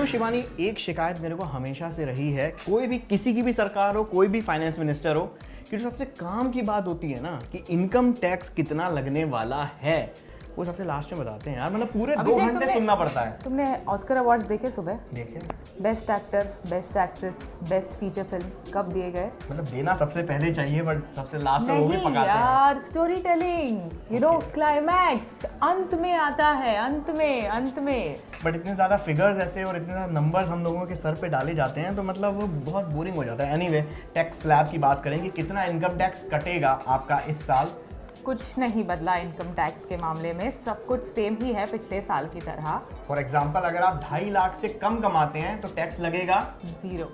शिवानी, एक शिकायत मेरे को हमेशा से रही है, कोई भी किसी की भी सरकार हो, कोई भी फाइनेंस मिनिस्टर हो, कि जो सबसे काम की बात होती है ना कि इनकम टैक्स कितना लगने वाला है, वो सबसे लास्ट में बताते हैं यार। मतलब पूरे 2 घंटे सुनना पड़ता है। तुमने ऑस्कर अवार्ड्स देखे सुबह? देखे। Best actor, best actress, best feature film कब दिए गए? मतलब देना सबसे पहले चाहिए, बट सबसे लास्ट में वो भी पकाते हैं। नहीं यार, story telling, you know, climax अंत में आता है, अंत में। बट इतने ज़्यादा फिगर्स ऐसे और इतने ज़्यादा नंबर्स हम लोगों के सर पे डाले जाते हैं, तो मतलब वो बहुत बोरिंग हो जाता है। एनीवे, टैक्स स्लैब की बात करेंगे, कितना इनकम टैक्स कटेगा आपका इस साल? कुछ नहीं बदला इनकम टैक्स के मामले में, सब कुछ सेम ही है पिछले साल की तरह। फॉर एग्जाम्पल, अगर आप 2.5 लाख से कम कमाते हैं तो टैक्स लगेगा 0।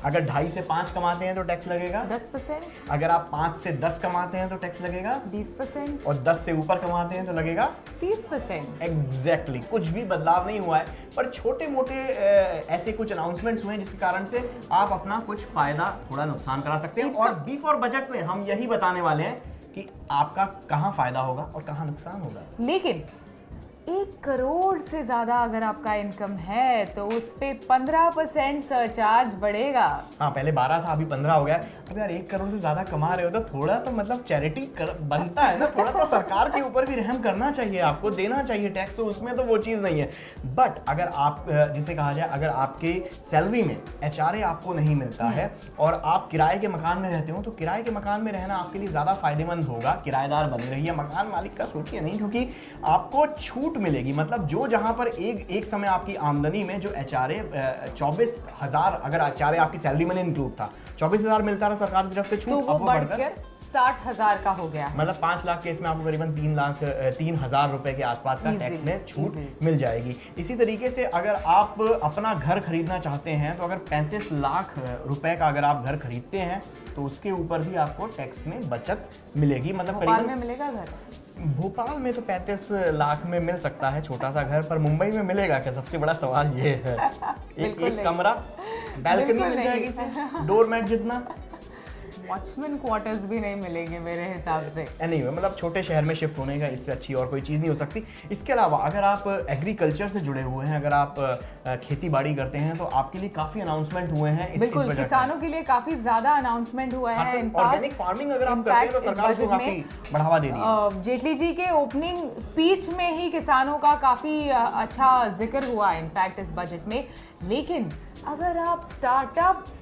अगर 2.5 से 5 कमाते हैं तो टैक्स लगेगा 10%। अगर आप 5 से 10 कमाते हैं तो टैक्स लगेगा 20%। और 10 से ऊपर कमाते हैं तो लगेगा 30%। एग्जैक्टली। कुछ भी बदलाव नहीं हुआ है, पर छोटे मोटे ऐसे कुछ अनाउंसमेंट्स हुए हैं जिसके कारण से आप अपना कुछ फायदा थोड़ा नुकसान करा सकते हैं। और बी फॉर बजट में हम यही बताने वाले हैं कि आपका कहाँ फायदा होगा और कहाँ नुकसान होगा। लेकिन 1 करोड़ से ज्यादा अगर आपका इनकम है तो उस पे 15% सरचार्ज बढ़ेगा। हाँ, पहले 12 था, अभी 15 हो गया। अब यार 1 करोड़ से ज्यादा कमा रहे हो तो थोड़ा तो मतलब चैरिटी बनता है ना, थोड़ा तो सरकार के ऊपर भी रहम करना चाहिए, आपको देना चाहिए टैक्स। तो उसमें तो वो चीज़ नहीं है। बट अगर आप जिसे कहा जाए, अगर आपके सैलरी में HRA आपको नहीं मिलता है और आप किराए के मकान में रहते हो, तो किराए के मकान में रहना आपके लिए ज़्यादा फायदेमंद होगा। किराएदार बन रही है, मकान मालिक का सोचिए नहीं, क्योंकि आपको छूट मिलेगी। मतलब जो जहां पर एक समय आपकी आमदनी में जो HRA 24,000, अगर HRA आपकी सैलरी में इंक्लूड था, 24,000 मिलता था सरकार की तरफ से छूट, तो वो बढ़कर 60,000 का हो गया। मतलब 5 लाख के इसमें आपको करीबन 3,000 रुपए के आसपास का टैक्स में छूट मिल जाएगी। इसी तरीके से अगर आप अपना घर खरीदना चाहते हैं, तो अगर 35 लाख रुपए का अगर आप घर खरीदते हैं तो उसके ऊपर भी आपको टैक्स में बचत मिलेगी। मतलब भोपाल में मिलेगा घर? भोपाल में तो 35 लाख में मिल सकता है छोटा सा घर, पर मुंबई में मिलेगा क्या? सबसे बड़ा सवाल ये है। एक कमरा, बैल्कनी मिल जाएगी, डोरमैट जितना। वॉचमैन क्वार्टर्स भी नहीं मिलेंगे मेरे हिसाब से। एनीवे, मतलब छोटे शहर में शिफ्ट होने का इससे अच्छी और कोई चीज़ नहीं हो सकती। इसके अलावा अगर आप एग्रीकल्चर से जुड़े हुए हैं, अगर आप खेती बाड़ी करते हैं, तो आपके लिए काफ़ी अनाउंसमेंट हुए हैं। बिल्कुल, किसानों के लिए काफ़ी ज़्यादा अनाउंसमेंट हुआ है। ऑर्गेनिक फार्मिंग अगर आप करते हैं तो सरकार उसको काफ़ी बढ़ावा दे रही है। जेटली जी के ओपनिंग स्पीच में ही किसानों का काफ़ी अच्छा जिक्र हुआ इनफैक्ट इस बजट में। लेकिन अगर आप स्टार्टअप्स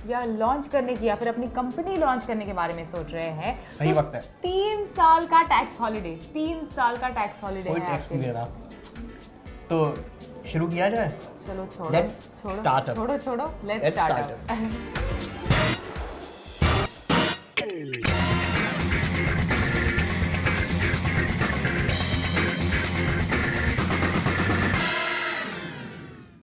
या लॉन्च करने की या फिर अपनी कंपनी लॉन्च करने के बारे में सोच रहे हैं, सही वक्त है। 3 साल का टैक्स हॉलिडे, 3 साल का टैक्स हॉलिडे है टैक्स नहीं दे रहा, तो शुरू किया जाए। चलो छोड़ो, लेट्स स्टार्ट। Let's start.